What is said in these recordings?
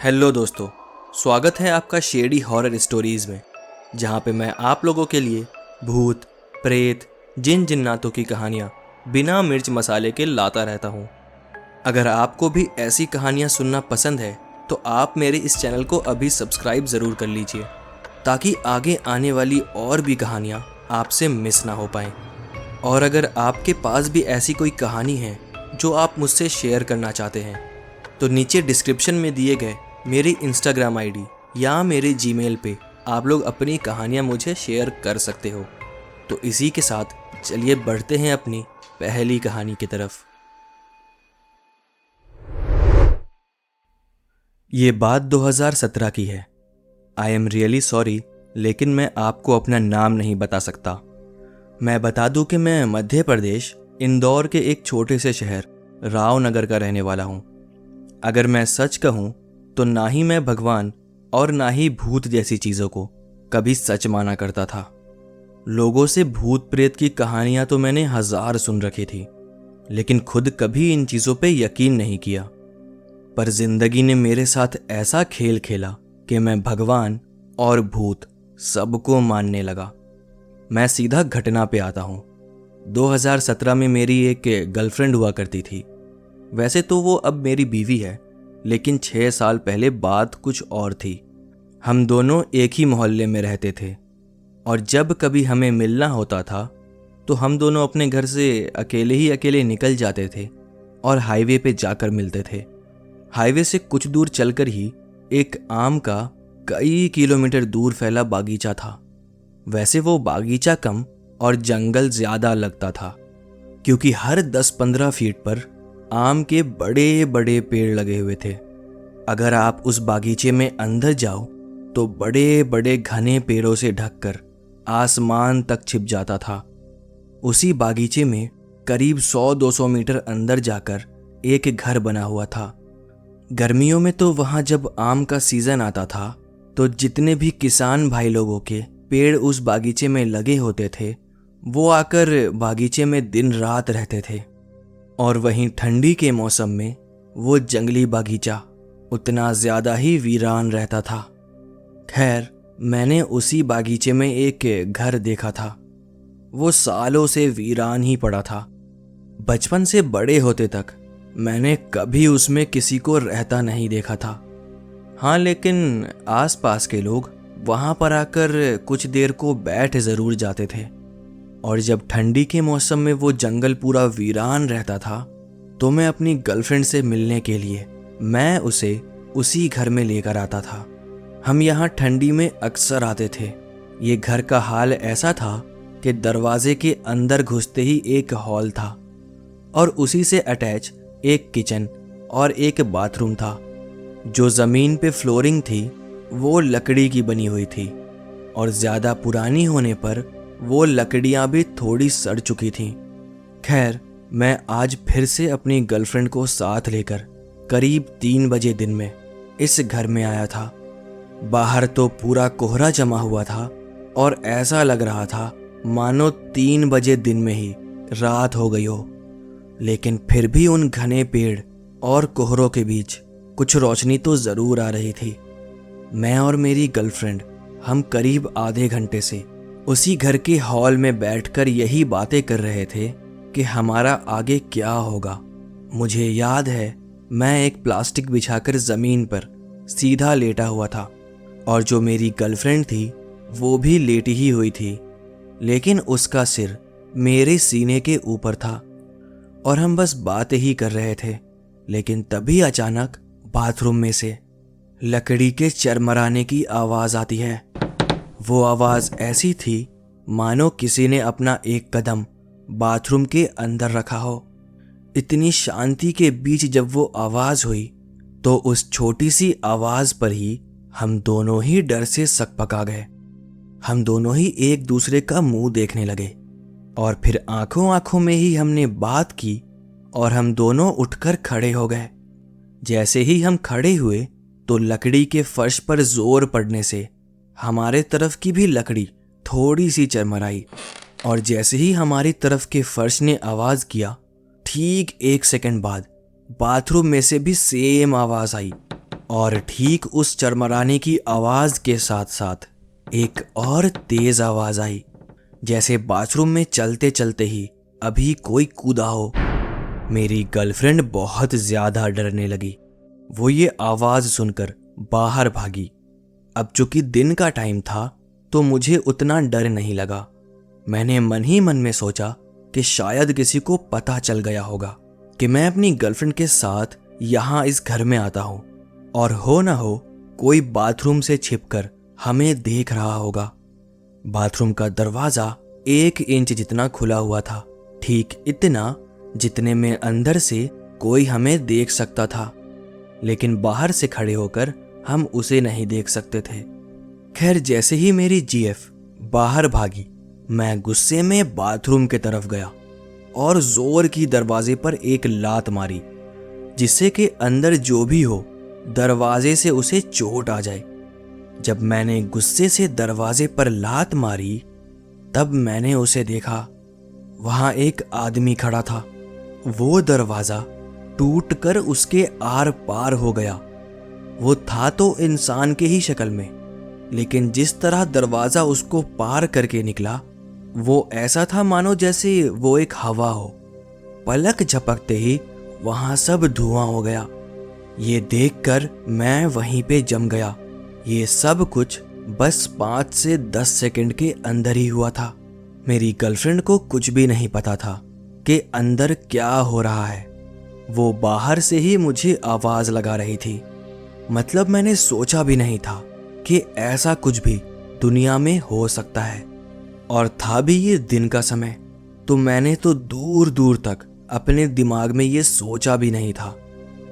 Hello दोस्तों, स्वागत है आपका शेडी हॉरर स्टोरीज़ में, जहाँ पे मैं आप लोगों के लिए भूत, प्रेत, जिन जिन्नातों की कहानियाँ बिना मिर्च मसाले के लाता रहता हूँ। अगर आपको भी ऐसी कहानियाँ सुनना पसंद है तो आप मेरे इस चैनल को अभी सब्सक्राइब ज़रूर कर लीजिए, ताकि आगे आने वाली और भी कहानियाँ आपसे मिस ना हो पाएँ। और अगर आपके पास भी ऐसी कोई कहानी है जो आप मुझसे शेयर करना चाहते हैं, तो नीचे डिस्क्रिप्शन में दिए गए मेरी इंस्टाग्राम आईडी या मेरे जीमेल पे आप लोग अपनी कहानियाँ मुझे शेयर कर सकते हो। तो इसी के साथ चलिए बढ़ते हैं अपनी पहली कहानी की तरफ। ये बात 2017 की है। आई एम रियली सॉरी, लेकिन मैं आपको अपना नाम नहीं बता सकता। मैं बता दूं कि मैं मध्य प्रदेश इंदौर के एक छोटे से शहर रावनगर का रहने वाला हूँ। अगर मैं सच कहूँ तो ना ही मैं भगवान और ना ही भूत जैसी चीज़ों को कभी सच माना करता था। लोगों से भूत प्रेत की कहानियां तो मैंने 1000 सुन रखी थी, लेकिन खुद कभी इन चीज़ों पे यकीन नहीं किया। पर जिंदगी ने मेरे साथ ऐसा खेल खेला कि मैं भगवान और भूत सबको मानने लगा। मैं सीधा घटना पे आता हूँ। 2017 में मेरी एक गर्लफ्रेंड हुआ करती थी। वैसे तो वो अब मेरी बीवी है, लेकिन 6 साल पहले बात कुछ और थी। हम दोनों एक ही मोहल्ले में रहते थे और जब कभी हमें मिलना होता था तो हम दोनों अपने घर से अकेले निकल जाते थे और हाईवे पे जाकर मिलते थे। हाईवे से कुछ दूर चलकर ही एक आम का कई किलोमीटर दूर फैला बागीचा था। वैसे वो बागीचा कम और जंगल ज्यादा लगता था, क्योंकि हर 10-15 फीट पर आम के बड़े बड़े पेड़ लगे हुए थे। अगर आप उस बागीचे में अंदर जाओ तो बड़े बड़े घने पेड़ों से ढककर आसमान तक छिप जाता था। उसी बागीचे में करीब 100-200 मीटर अंदर जाकर एक घर बना हुआ था। गर्मियों में तो वहां जब आम का सीजन आता था तो जितने भी किसान भाई लोगों के पेड़ उस बागीचे में लगे होते थे, वो आकर बागीचे में दिन रात रहते थे। और वहीं ठंडी के मौसम में वो जंगली बागीचा उतना ज्यादा ही वीरान रहता था। खैर, मैंने उसी बागीचे में एक घर देखा था। वो सालों से वीरान ही पड़ा था। बचपन से बड़े होते तक मैंने कभी उसमें किसी को रहता नहीं देखा था। हाँ, लेकिन आसपास के लोग वहां पर आकर कुछ देर को बैठ जरूर जाते थे। और जब ठंडी के मौसम में वो जंगल पूरा वीरान रहता था तो मैं अपनी गर्लफ्रेंड से मिलने के लिए मैं उसे उसी घर में लेकर आता था। हम यहाँ ठंडी में अक्सर आते थे। ये घर का हाल ऐसा था कि दरवाजे के अंदर घुसते ही एक हॉल था और उसी से अटैच एक किचन और एक बाथरूम था। जो जमीन पे फ्लोरिंग थी वो लकड़ी की बनी हुई थी और ज्यादा पुरानी होने पर वो लकड़ियां भी थोड़ी सड़ चुकी थीं। खैर, मैं आज फिर से अपनी गर्लफ्रेंड को साथ लेकर करीब 3 बजे दिन में इस घर में आया था। बाहर तो पूरा कोहरा जमा हुआ था और ऐसा लग रहा था मानो 3 बजे दिन में ही रात हो गई हो। लेकिन फिर भी उन घने पेड़ और कोहरों के बीच कुछ रोशनी तो जरूर आ रही थी। मैं और मेरी गर्लफ्रेंड हम करीब आधे घंटे से उसी घर के हॉल में बैठकर यही बातें कर रहे थे कि हमारा आगे क्या होगा। मुझे याद है, मैं एक प्लास्टिक बिछाकर जमीन पर सीधा लेटा हुआ था और जो मेरी गर्लफ्रेंड थी वो भी लेटी ही हुई थी, लेकिन उसका सिर मेरे सीने के ऊपर था और हम बस बातें ही कर रहे थे। लेकिन तभी अचानक बाथरूम में से लकड़ी के चरमराने की आवाज आती है। वो आवाज ऐसी थी मानो किसी ने अपना एक कदम बाथरूम के अंदर रखा हो। इतनी शांति के बीच जब वो आवाज हुई तो उस छोटी सी आवाज पर ही हम दोनों ही डर से सकपका गए। हम दोनों ही एक दूसरे का मुंह देखने लगे और फिर आंखों आंखों में ही हमने बात की और हम दोनों उठकर खड़े हो गए। जैसे ही हम खड़े हुए तो लकड़ी के फर्श पर जोर पड़ने से हमारे तरफ की भी लकड़ी थोड़ी सी चरमराई और जैसे ही हमारी तरफ के फर्श ने आवाज किया, ठीक 1 सेकंड बाद बाथरूम में से भी सेम आवाज आई और ठीक उस चरमराने की आवाज के साथ साथ एक और तेज आवाज आई, जैसे बाथरूम में चलते चलते ही अभी कोई कूदा हो। मेरी गर्लफ्रेंड बहुत ज्यादा डरने लगी। वो ये आवाज सुनकर बाहर भागी। अब चूंकि दिन का टाइम था तो मुझे उतना डर नहीं लगा। मैंने मन ही मन में सोचा कि शायद किसी को पता चल गया होगा कि मैं अपनी गर्लफ्रेंड के साथ यहाँ इस घर में आता हूँ, और हो ना हो कोई बाथरूम से छिपकर हमें देख रहा होगा। बाथरूम का दरवाजा 1 इंच जितना खुला हुआ था, ठीक इतना जितने में अंदर से कोई हमें देख सकता था, लेकिन बाहर से खड़े होकर हम उसे नहीं देख सकते थे। खैर, जैसे ही मेरी जीएफ बाहर भागी, मैं गुस्से में बाथरूम की तरफ गया और जोर की दरवाजे पर एक लात मारी, जिससे कि अंदर जो भी हो दरवाजे से उसे चोट आ जाए। जब मैंने गुस्से से दरवाजे पर लात मारी, तब मैंने उसे देखा। वहां एक आदमी खड़ा था। वो दरवाजा टूटकर उसके आर पार हो गया। वो था तो इंसान के ही शक्ल में, लेकिन जिस तरह दरवाजा उसको पार करके निकला, वो ऐसा था मानो जैसे वो एक हवा हो। पलक झपकते ही वहां सब धुआं हो गया। ये देखकर मैं वहीं पे जम गया। ये सब कुछ बस 5 से 10 सेकंड के अंदर ही हुआ था। मेरी गर्लफ्रेंड को कुछ भी नहीं पता था कि अंदर क्या हो रहा है। वो बाहर से ही मुझे आवाज लगा रही थी। मतलब मैंने सोचा भी नहीं था कि ऐसा कुछ भी दुनिया में हो सकता है। और था भी ये दिन का समय, तो मैंने तो दूर दूर तक अपने दिमाग में ये सोचा भी नहीं था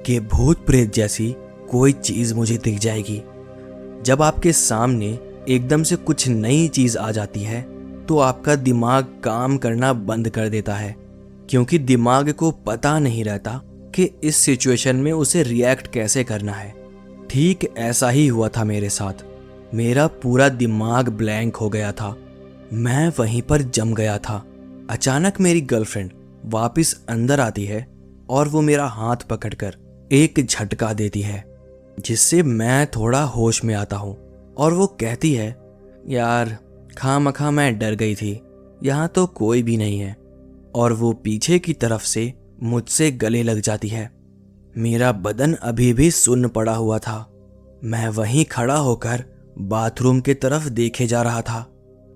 कि भूत प्रेत जैसी कोई चीज मुझे दिख जाएगी। जब आपके सामने एकदम से कुछ नई चीज आ जाती है तो आपका दिमाग काम करना बंद कर देता है, क्योंकि दिमाग को पता नहीं रहता कि इस सिचुएशन में उसे रिएक्ट कैसे करना है। ठीक ऐसा ही हुआ था मेरे साथ। मेरा पूरा दिमाग ब्लैंक हो गया था। मैं वहीं पर जम गया था। अचानक मेरी गर्लफ्रेंड वापस अंदर आती है और वो मेरा हाथ पकड़कर एक झटका देती है, जिससे मैं थोड़ा होश में आता हूँ। और वो कहती है, यार खामखा मैं डर गई थी, यहाँ तो कोई भी नहीं है। और वो पीछे की तरफ से मुझसे गले लग जाती है। मेरा बदन अभी भी सुन्न पड़ा हुआ था। मैं वहीं खड़ा होकर बाथरूम की तरफ देखे जा रहा था।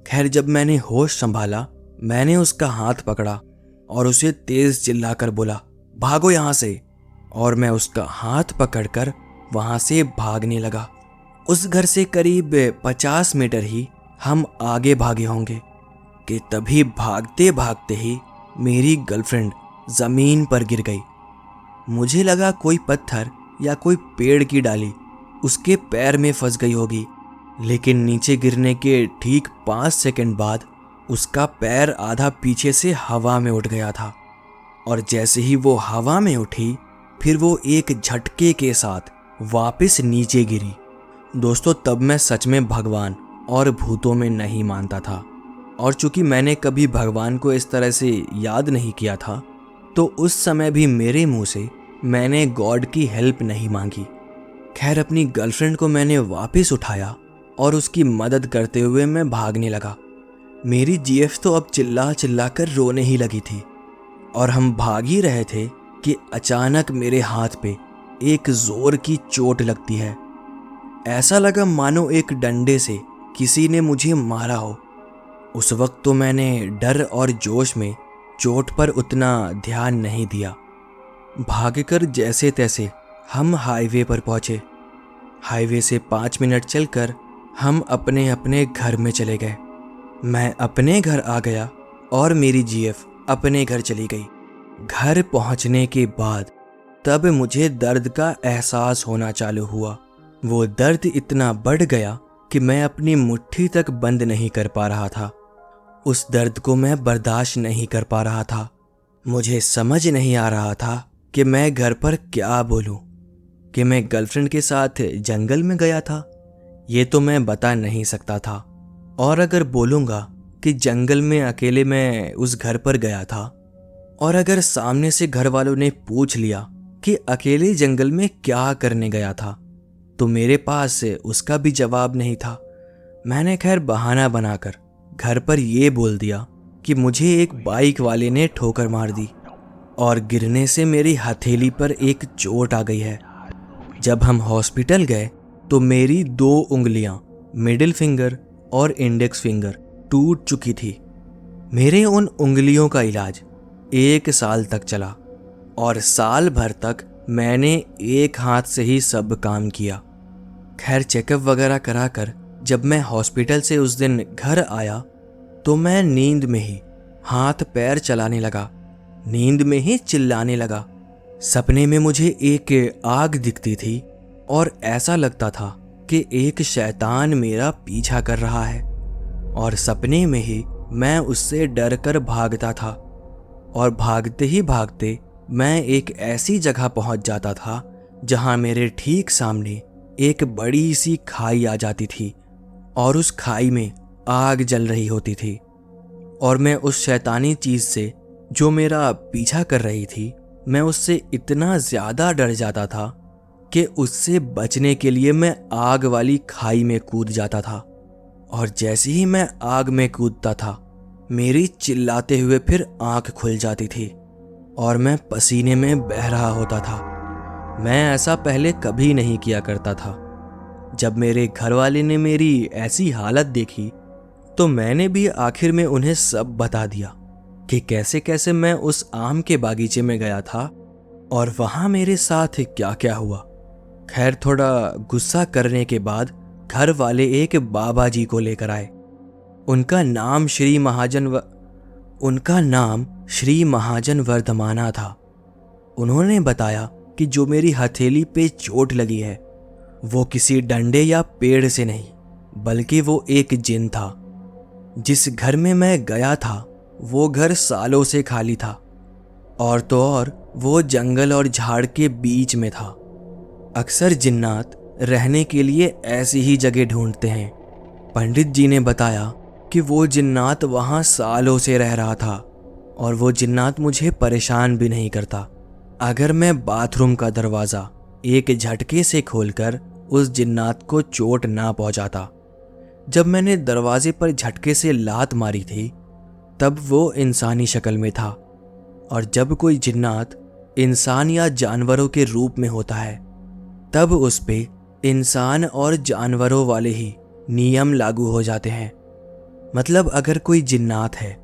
खैर, जब मैंने होश संभाला, मैंने उसका हाथ पकड़ा और उसे तेज चिल्लाकर बोला, भागो यहाँ से। और मैं उसका हाथ पकड़कर वहां से भागने लगा। उस घर से करीब 50 मीटर ही हम आगे भागे होंगे कि तभी भागते भागते ही मेरी गर्लफ्रेंड जमीन पर गिर गई। मुझे लगा कोई पत्थर या कोई पेड़ की डाली उसके पैर में फंस गई होगी, लेकिन नीचे गिरने के ठीक 5 सेकंड बाद उसका पैर आधा पीछे से हवा में उठ गया था। और जैसे ही वो हवा में उठी, फिर वो एक झटके के साथ वापस नीचे गिरी। दोस्तों, तब मैं सच में भगवान और भूतों में नहीं मानता था, और चूंकि मैंने कभी भगवान को इस तरह से याद नहीं किया था, तो उस समय भी मेरे मुंह से मैंने गॉड की हेल्प नहीं मांगी। खैर, अपनी गर्लफ्रेंड को मैंने वापस उठाया और उसकी मदद करते हुए मैं भागने लगा। मेरी जीएफ तो अब चिल्ला चिल्ला कर रोने ही लगी थी, और हम भाग ही रहे थे कि अचानक मेरे हाथ पे एक जोर की चोट लगती है। ऐसा लगा मानो एक डंडे से किसी ने मुझे मारा हो। उस वक्त तो मैंने डर और जोश में चोट पर उतना ध्यान नहीं दिया। भागकर जैसे तैसे हम हाईवे पर पहुंचे। हाईवे से 5 मिनट चलकर हम अपने अपने घर में चले गए। मैं अपने घर आ गया और मेरी जीएफ अपने घर चली गई। घर पहुंचने के बाद तब मुझे दर्द का एहसास होना चालू हुआ। वो दर्द इतना बढ़ गया कि मैं अपनी मुट्ठी तक बंद नहीं कर पा रहा था। उस दर्द को मैं बर्दाश्त नहीं कर पा रहा था। मुझे समझ नहीं आ रहा था कि मैं घर पर क्या बोलूं। कि मैं गर्लफ्रेंड के साथ जंगल में गया था, ये तो मैं बता नहीं सकता था। और अगर बोलूंगा कि जंगल में अकेले मैं उस घर पर गया था, और अगर सामने से घर वालों ने पूछ लिया कि अकेले जंगल में क्या करने गया था, तो मेरे पास उसका भी जवाब नहीं था। मैंने खैर बहाना बनाकर घर पर यह बोल दिया कि मुझे एक बाइक वाले ने ठोकर मार दी और गिरने से मेरी हथेली पर एक चोट आ गई है। जब हम हॉस्पिटल गए तो मेरी 2 उंगलियां, मिडिल फिंगर और इंडेक्स फिंगर, टूट चुकी थी। मेरे उन उंगलियों का इलाज 1 साल तक चला और साल भर तक मैंने एक हाथ से ही सब काम किया। खैर चेकअप वगैरह कराकर जब मैं हॉस्पिटल से उस दिन घर आया तो मैं नींद में ही हाथ पैर चलाने लगा, नींद में ही चिल्लाने लगा। सपने में मुझे एक आग दिखती थी और ऐसा लगता था कि एक शैतान मेरा पीछा कर रहा है और सपने में ही मैं उससे डर कर भागता था और भागते ही भागते मैं एक ऐसी जगह पहुंच जाता था जहां मेरे ठीक सामने एक बड़ी सी खाई आ जाती थी और उस खाई में आग जल रही होती थी और मैं उस शैतानी चीज से जो मेरा पीछा कर रही थी, मैं उससे इतना ज्यादा डर जाता था कि उससे बचने के लिए मैं आग वाली खाई में कूद जाता था। और जैसे ही मैं आग में कूदता था मेरी चिल्लाते हुए फिर आंख खुल जाती थी और मैं पसीने में बह रहा होता था। मैं ऐसा पहले कभी नहीं किया करता था। जब मेरे घर वाले ने मेरी ऐसी हालत देखी तो मैंने भी आखिर में उन्हें सब बता दिया कि कैसे कैसे मैं उस आम के बागीचे में गया था और वहां मेरे साथ क्या क्या हुआ। खैर थोड़ा गुस्सा करने के बाद घर वाले एक बाबा जी को लेकर आए। उनका नाम श्री महाजन वर्धमाना था। उन्होंने बताया कि जो मेरी हथेली पे चोट लगी है वो किसी डंडे या पेड़ से नहीं बल्कि वो एक जिन था। जिस घर में मैं गया था वो घर सालों से खाली था और तो और वो जंगल और झाड़ के बीच में था। अक्सर जिन्नात रहने के लिए ऐसी ही जगह ढूंढते हैं। पंडित जी ने बताया कि वो जिन्नात वहां सालों से रह रहा था और वो जिन्नात मुझे परेशान भी नहीं करता अगर मैं बाथरूम का दरवाज़ा एक झटके से खोलकर उस जिन्नात को चोट ना पहुंचाता। जब मैंने दरवाजे पर झटके से लात मारी थी तब वो इंसानी शक्ल में था और जब कोई जिन्नात इंसान या जानवरों के रूप में होता है तब उस पे इंसान और जानवरों वाले ही नियम लागू हो जाते हैं। मतलब अगर कोई जिन्नात है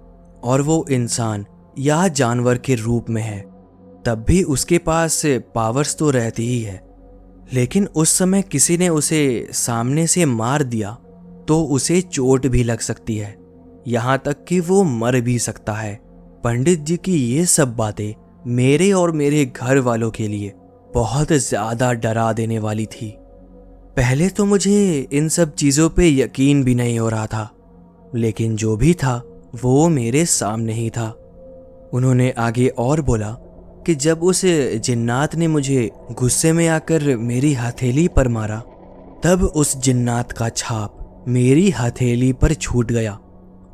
और वो इंसान या जानवर के रूप में है तब भी उसके पास पावर्स तो रहती ही है, लेकिन उस समय किसी ने उसे सामने से मार दिया तो उसे चोट भी लग सकती है, यहाँ तक कि वो मर भी सकता है। पंडित जी की ये सब बातें मेरे और मेरे घर वालों के लिए बहुत ज्यादा डरा देने वाली थी। पहले तो मुझे इन सब चीजों पे यकीन भी नहीं हो रहा था, लेकिन जो भी था वो मेरे सामने ही था। उन्होंने आगे और बोला कि जब उस जिन्नात ने मुझे गुस्से में आकर मेरी हथेली पर मारा तब उस जिन्नात का छाप मेरी हथेली पर छूट गया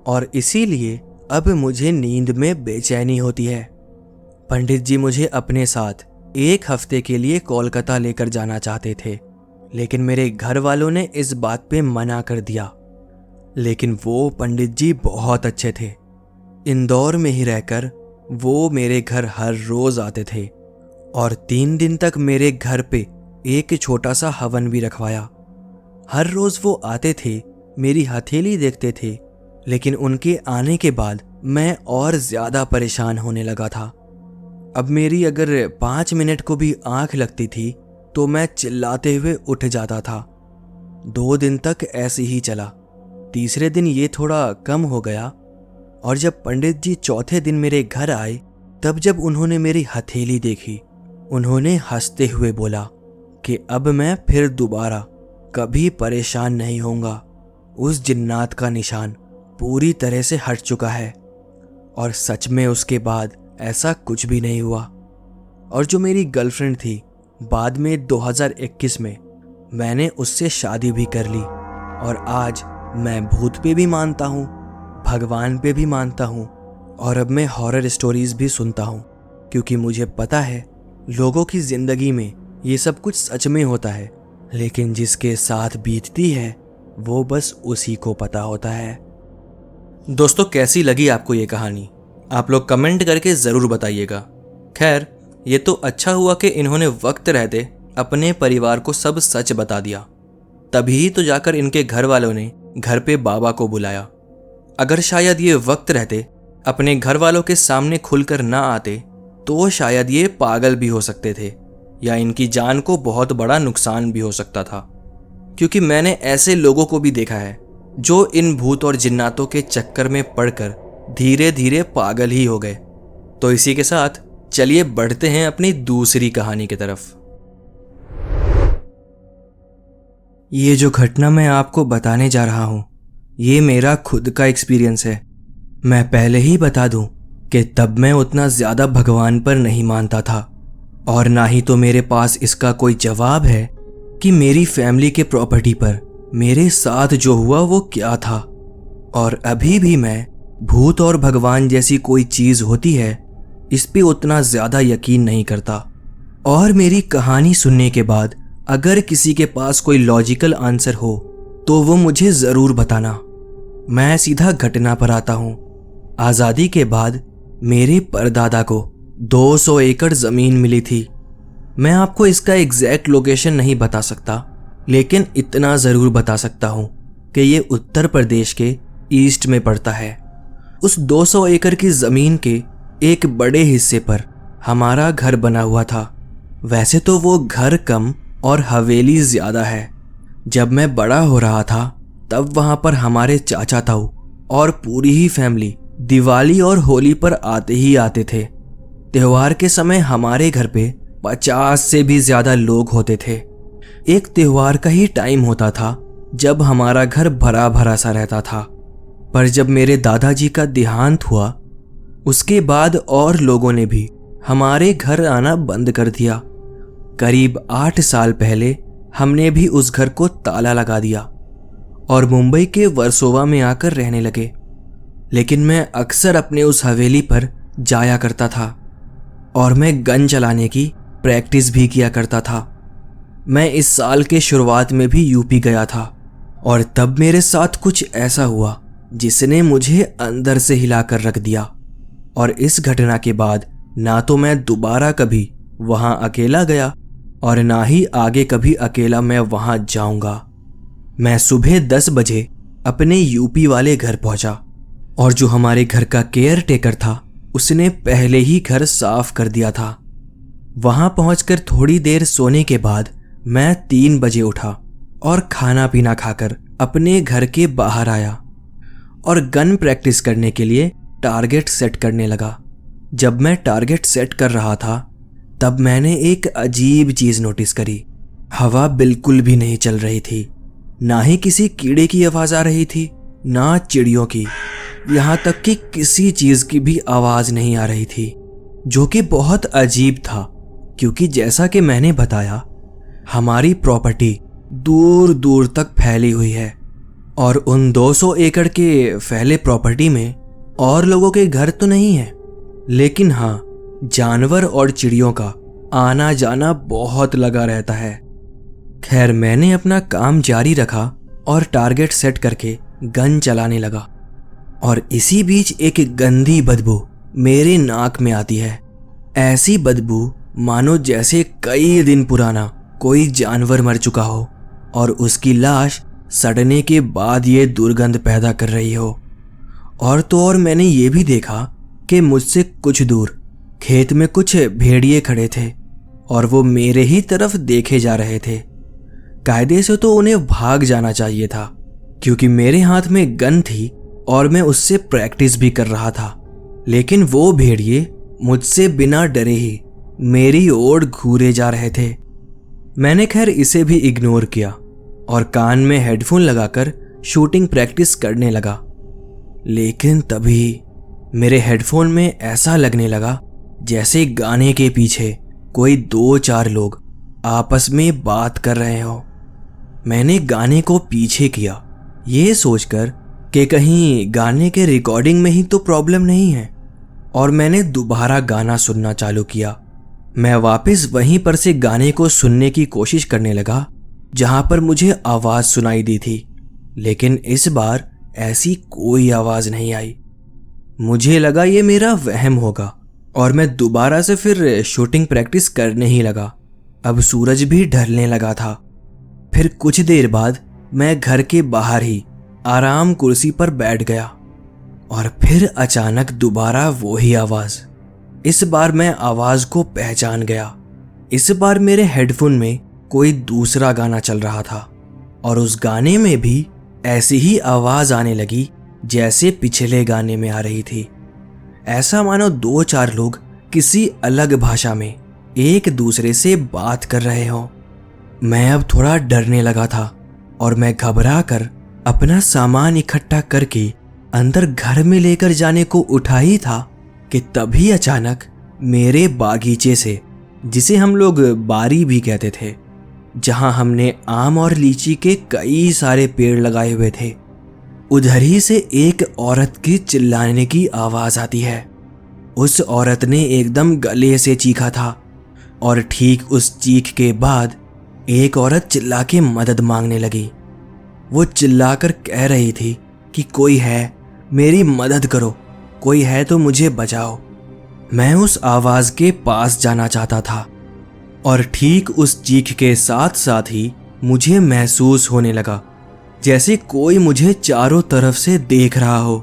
और इसीलिए अब मुझे नींद में बेचैनी होती है। पंडित जी मुझे अपने साथ 1 हफ्ते के लिए कोलकाता लेकर जाना चाहते थे, लेकिन मेरे घर वालों ने इस बात पे मना कर दिया। लेकिन वो पंडित जी बहुत अच्छे थे। इंदौर में ही रहकर वो मेरे घर हर रोज आते थे और 3 दिन तक मेरे घर पे एक छोटा सा हवन भी रखवाया। हर रोज वो आते थे, मेरी हथेली देखते थे, लेकिन उनके आने के बाद मैं और ज्यादा परेशान होने लगा था। अब मेरी अगर 5 मिनट को भी आंख लगती थी तो मैं चिल्लाते हुए उठ जाता था। 2 दिन तक ऐसे ही चला। तीसरे दिन ये थोड़ा कम हो गया और जब पंडित जी चौथे दिन मेरे घर आए तब जब उन्होंने मेरी हथेली देखी उन्होंने हंसते हुए बोला कि अब मैं फिर दोबारा कभी परेशान नहीं होऊंगा। उस जिन्नात का निशान पूरी तरह से हट चुका है। और सच में उसके बाद ऐसा कुछ भी नहीं हुआ। और जो मेरी गर्लफ्रेंड थी, बाद में 2021 में मैंने उससे शादी भी कर ली और आज मैं भूत पे भी मानता हूँ, भगवान पे भी मानता हूँ और अब मैं हॉरर स्टोरीज भी सुनता हूँ, क्योंकि मुझे पता है लोगों की जिंदगी में ये सब कुछ सच में होता है लेकिन जिसके साथ बीतती है वो बस उसी को पता होता है। दोस्तों, कैसी लगी आपको ये कहानी? आप लोग कमेंट करके ज़रूर बताइएगा। खैर, ये तो अच्छा हुआ कि इन्होंने वक्त रहते अपने परिवार को सब सच बता दिया। तभी तो जाकर इनके घर वालों ने घर पे बाबा को बुलाया। अगर शायद ये वक्त रहते अपने घर वालों के सामने खुलकर ना आते तो शायद ये पागल भी हो सकते थे या इनकी जान को बहुत बड़ा नुकसान भी हो सकता था। क्योंकि मैंने ऐसे लोगों को भी देखा है जो इन भूत और जिन्नातों के चक्कर में पड़कर धीरे धीरे पागल ही हो गए। तो इसी के साथ चलिए बढ़ते हैं अपनी दूसरी कहानी की तरफ। ये जो घटना मैं आपको बताने जा रहा हूँ ये मेरा खुद का एक्सपीरियंस है। मैं पहले ही बता दूं कि तब मैं उतना ज़्यादा भगवान पर नहीं मानता था और ना ही तो मेरे पास इसका कोई जवाब है कि मेरी फैमिली के प्रॉपर्टी पर मेरे साथ जो हुआ वो क्या था। और अभी भी मैं भूत और भगवान जैसी कोई चीज़ होती है इस पे उतना ज़्यादा यकीन नहीं करता। और मेरी कहानी सुनने के बाद अगर किसी के पास कोई लॉजिकल आंसर हो तो वो मुझे ज़रूर बताना। मैं सीधा घटना पर आता हूँ। आज़ादी के बाद मेरे परदादा को 200 एकड़ ज़मीन मिली थी। मैं आपको इसका एग्जैक्ट लोकेशन नहीं बता सकता, लेकिन इतना ज़रूर बता सकता हूँ कि ये उत्तर प्रदेश के ईस्ट में पड़ता है। उस 200 एकड़ की ज़मीन के एक बड़े हिस्से पर हमारा घर बना हुआ था। वैसे तो वो घर कम और हवेली ज़्यादा है। जब मैं बड़ा हो रहा था तब वहाँ पर हमारे चाचा ताऊ और पूरी ही फैमिली दिवाली और होली पर आते ही आते थे। त्योहार के समय हमारे घर पे 50 से भी ज़्यादा लोग होते थे। एक त्योहार का ही टाइम होता था जब हमारा घर भरा भरा सा रहता था। पर जब मेरे दादाजी का देहांत हुआ उसके बाद और लोगों ने भी हमारे घर आना बंद कर दिया। करीब 8 साल पहले हमने भी उस घर को ताला लगा दिया और मुंबई के वर्सोवा में आकर रहने लगे। लेकिन मैं अक्सर अपने उस हवेली पर जाया करता था और मैं गन चलाने की प्रैक्टिस भी किया करता था। मैं इस साल के शुरुआत में भी यूपी गया था और तब मेरे साथ कुछ ऐसा हुआ जिसने मुझे अंदर से हिलाकर रख दिया। और इस घटना के बाद ना तो मैं दोबारा कभी वहां अकेला गया और ना ही आगे कभी अकेला मैं वहां जाऊंगा। मैं सुबह 10 बजे अपने यूपी वाले घर पहुंचा और जो हमारे घर का केयर टेकर था उसने पहले ही घर साफ कर दिया था। वहां पहुंचकर थोड़ी देर सोने के बाद मैं 3 बजे उठा और खाना पीना खाकर अपने घर के बाहर आया और गन प्रैक्टिस करने के लिए टारगेट सेट करने लगा। जब मैं टारगेट सेट कर रहा था तब मैंने एक अजीब चीज नोटिस करी। हवा बिल्कुल भी नहीं चल रही थी, ना ही किसी कीड़े की आवाज आ रही थी, ना चिड़ियों की, यहाँ तक कि किसी चीज की भी आवाज नहीं आ रही थी, जो कि बहुत अजीब था। क्योंकि जैसा कि मैंने बताया हमारी प्रॉपर्टी दूर दूर तक फैली हुई है और उन 200 एकड़ के फैले प्रॉपर्टी में और लोगों के घर तो नहीं है, लेकिन हाँ जानवर और चिड़ियों का आना जाना बहुत लगा रहता है। खैर, मैंने अपना काम जारी रखा और टारगेट सेट करके गन चलाने लगा और इसी बीच एक गंदी बदबू मेरे नाक में आती है। ऐसी बदबू मानो जैसे कई दिन पुराना कोई जानवर मर चुका हो और उसकी लाश सड़ने के बाद ये दुर्गंध पैदा कर रही हो। और तो और मैंने ये भी देखा कि मुझसे कुछ दूर खेत में कुछ भेड़िए खड़े थे और वो मेरे ही तरफ देखे जा रहे थे। कायदे से तो उन्हें भाग जाना चाहिए था क्योंकि मेरे हाथ में गन थी और मैं उससे प्रैक्टिस भी कर रहा था, लेकिन वो भेड़िए मुझसे बिना डरे ही मेरी ओर घूरे जा रहे थे। मैंने खैर इसे भी इग्नोर किया और कान में हेडफोन लगाकर शूटिंग प्रैक्टिस करने लगा। लेकिन तभी मेरे हेडफोन में ऐसा लगने लगा जैसे गाने के पीछे कोई 2-4 लोग आपस में बात कर रहे हो। मैंने गाने को पीछे किया ये सोचकर कि कहीं गाने के रिकॉर्डिंग में ही तो प्रॉब्लम नहीं है, और मैंने दोबारा गाना सुनना चालू किया। मैं वापस वहीं पर से गाने को सुनने की कोशिश करने लगा जहां पर मुझे आवाज सुनाई दी थी, लेकिन इस बार ऐसी कोई आवाज नहीं आई। मुझे लगा ये मेरा वहम होगा और मैं दोबारा से फिर शूटिंग प्रैक्टिस करने ही लगा। अब सूरज भी ढलने लगा था। फिर कुछ देर बाद मैं घर के बाहर ही आराम कुर्सी पर बैठ गया और फिर अचानक दोबारा वही आवाज। इस बार मैं आवाज को पहचान गया। इस बार मेरे हेडफोन में कोई दूसरा गाना चल रहा था और उस गाने में भी ऐसी ही आवाज आने लगी जैसे पिछले गाने में आ रही थी। ऐसा मानो 2-4 लोग किसी अलग भाषा में एक दूसरे से बात कर रहे हों। मैं अब थोड़ा डरने लगा था और मैं घबरा कर अपना सामान इकट्ठा करके अंदर घर में लेकर जाने को उठा ही था कि तभी अचानक मेरे बागीचे से, जिसे हम लोग बारी भी कहते थे, जहां हमने आम और लीची के कई सारे पेड़ लगाए हुए थे, उधर ही से एक औरत की चिल्लाने की आवाज आती है। उस औरत ने एकदम गले से चीखा था और ठीक उस चीख के बाद एक औरत चिल्ला के मदद मांगने लगी। वो चिल्लाकर कह रही थी कि कोई है, मेरी मदद करो, कोई है तो मुझे बचाओ। मैं उस आवाज के पास जाना चाहता था और ठीक उस चीख के साथ साथ ही मुझे महसूस होने लगा जैसे कोई मुझे चारों तरफ से देख रहा हो।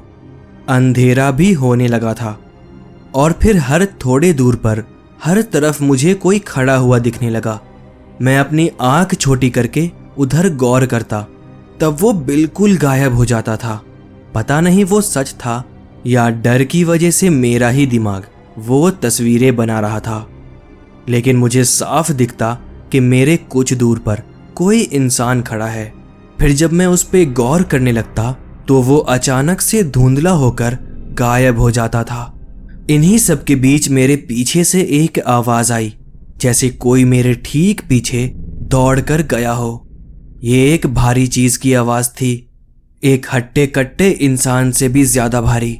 अंधेरा भी होने लगा था और फिर हर थोड़े दूर पर हर तरफ मुझे कोई खड़ा हुआ दिखने लगा। मैं अपनी आंख छोटी करके उधर गौर करता, तब वो बिल्कुल गायब हो जाता था। पता नहीं वो सच था या डर की वजह से मेरा ही दिमाग वो तस्वीरें बना रहा था, लेकिन मुझे साफ दिखता कि मेरे कुछ दूर पर कोई इंसान खड़ा है। फिर जब मैं उस पे गौर करने लगता तो वो अचानक से धुंधला होकर गायब हो जाता था। इन्हीं सब के बीच मेरे पीछे से एक आवाज आई, जैसे कोई मेरे ठीक पीछे दौड़कर गया हो। ये एक भारी चीज की आवाज थी, एक हट्टे कट्टे इंसान से भी ज्यादा भारी।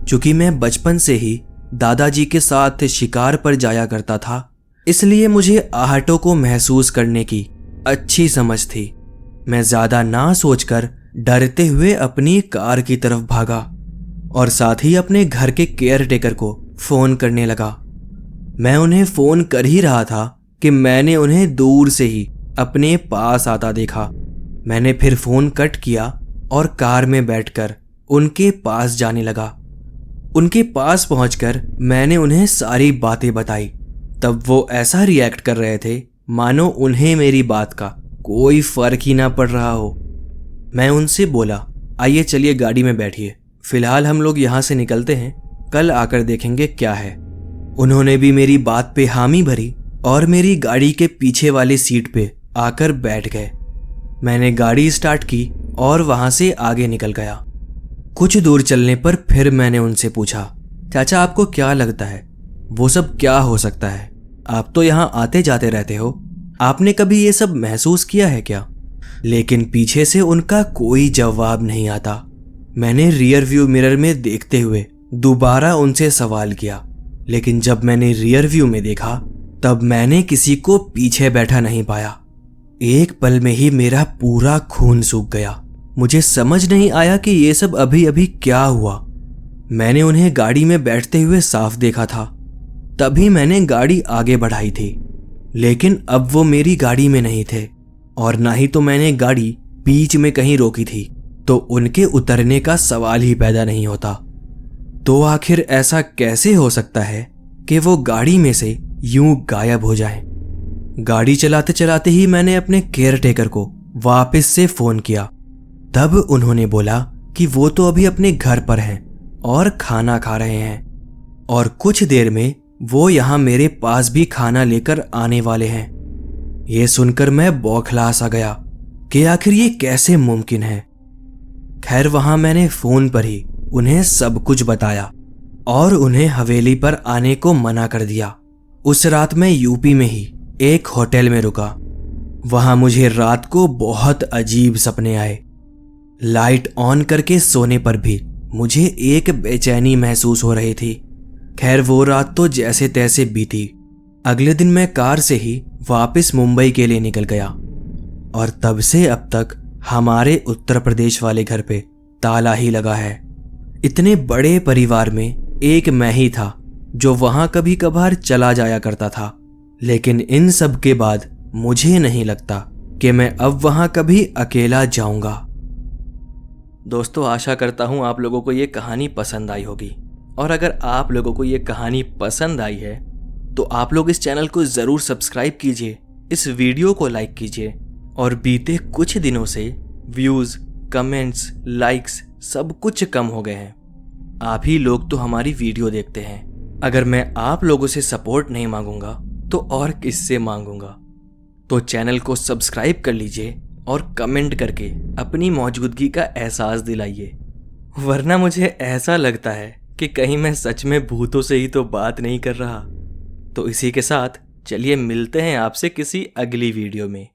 चूंकि मैं बचपन से ही दादाजी के साथ शिकार पर जाया करता था, इसलिए मुझे आहटों को महसूस करने की अच्छी समझ थी। मैं ज्यादा ना सोचकर डरते हुए अपनी कार की तरफ भागा और साथ ही अपने घर के केयरटेकर को फोन करने लगा। मैं उन्हें फोन कर ही रहा था कि मैंने उन्हें दूर से ही अपने पास आता देखा। मैंने फिर फोन कट किया और कार में बैठकर उनके पास जाने लगा। उनके पास पहुंचकर मैंने उन्हें सारी बातें बताई। तब वो ऐसा रिएक्ट कर रहे थे मानो उन्हें मेरी बात का कोई फर्क ही ना पड़ रहा हो। मैं उनसे बोला, आइए चलिए गाड़ी में बैठिए, फिलहाल हम लोग यहाँ से निकलते हैं, कल आकर देखेंगे क्या है। उन्होंने भी मेरी बात पे हामी भरी और मेरी गाड़ी के पीछे वाली सीट पे आकर बैठ गए। मैंने गाड़ी स्टार्ट की और वहां से आगे निकल गया। कुछ दूर चलने पर फिर मैंने उनसे पूछा, चाचा आपको क्या लगता है वो सब क्या हो सकता है? आप तो यहाँ आते जाते रहते हो, आपने कभी ये सब महसूस किया है क्या? लेकिन पीछे से उनका कोई जवाब नहीं आता। मैंने रियर व्यू मिरर में देखते हुए दोबारा उनसे सवाल किया, लेकिन जब मैंने रियर व्यू में देखा तब मैंने किसी को पीछे बैठा नहीं पाया। एक पल में ही मेरा पूरा खून सूख गया। मुझे समझ नहीं आया कि ये सब अभी अभी क्या हुआ। मैंने उन्हें गाड़ी में बैठते हुए साफ देखा था, तभी मैंने गाड़ी आगे बढ़ाई थी, लेकिन अब वो मेरी गाड़ी में नहीं थे और ना ही तो मैंने गाड़ी बीच में कहीं रोकी थी, तो उनके उतरने का सवाल ही पैदा नहीं होता। तो आखिर ऐसा कैसे हो सकता है कि वो गाड़ी में से यूं गायब हो जाए? गाड़ी चलाते चलाते ही मैंने अपने केयरटेकर को वापस से फोन किया। तब उन्होंने बोला कि वो तो अभी अपने घर पर हैं और खाना खा रहे हैं और कुछ देर में वो यहाँ मेरे पास भी खाना लेकर आने वाले हैं। ये सुनकर मैं बौखला सा गया कि आखिर ये कैसे मुमकिन है। खैर वहां मैंने फोन पर ही उन्हें सब कुछ बताया और उन्हें हवेली पर आने को मना कर दिया। उस रात मैं यूपी में ही एक होटल में रुका। वहां मुझे रात को बहुत अजीब सपने आए। लाइट ऑन करके सोने पर भी मुझे एक बेचैनी महसूस हो रही थी। खैर वो रात तो जैसे तैसे बीती। अगले दिन मैं कार से ही वापस मुंबई के लिए निकल गया और तब से अब तक हमारे उत्तर प्रदेश वाले घर पे ताला ही लगा है। इतने बड़े परिवार में एक मैं ही था जो वहां कभी कभार चला जाया करता था, लेकिन इन सब के बाद मुझे नहीं लगता कि मैं अब वहां कभी अकेला जाऊंगा। दोस्तों, आशा करता हूं आप लोगों को ये कहानी पसंद आई होगी, और अगर आप लोगों को ये कहानी पसंद आई है तो आप लोग इस चैनल को ज़रूर सब्सक्राइब कीजिए, इस वीडियो को लाइक कीजिए। और बीते कुछ दिनों से व्यूज़, कमेंट्स, लाइक्स सब कुछ कम हो गए हैं। आप ही लोग तो हमारी वीडियो देखते हैं। अगर मैं आप लोगों से सपोर्ट नहीं मांगूंगा तो और किससे मांगूंगा? तो चैनल को सब्सक्राइब कर लीजिए और कमेंट करके अपनी मौजूदगी का एहसास दिलाइए, वरना मुझे ऐसा लगता है कि कहीं मैं सच में भूतों से ही तो बात नहीं कर रहा। तो इसी के साथ चलिए मिलते हैं आपसे किसी अगली वीडियो में।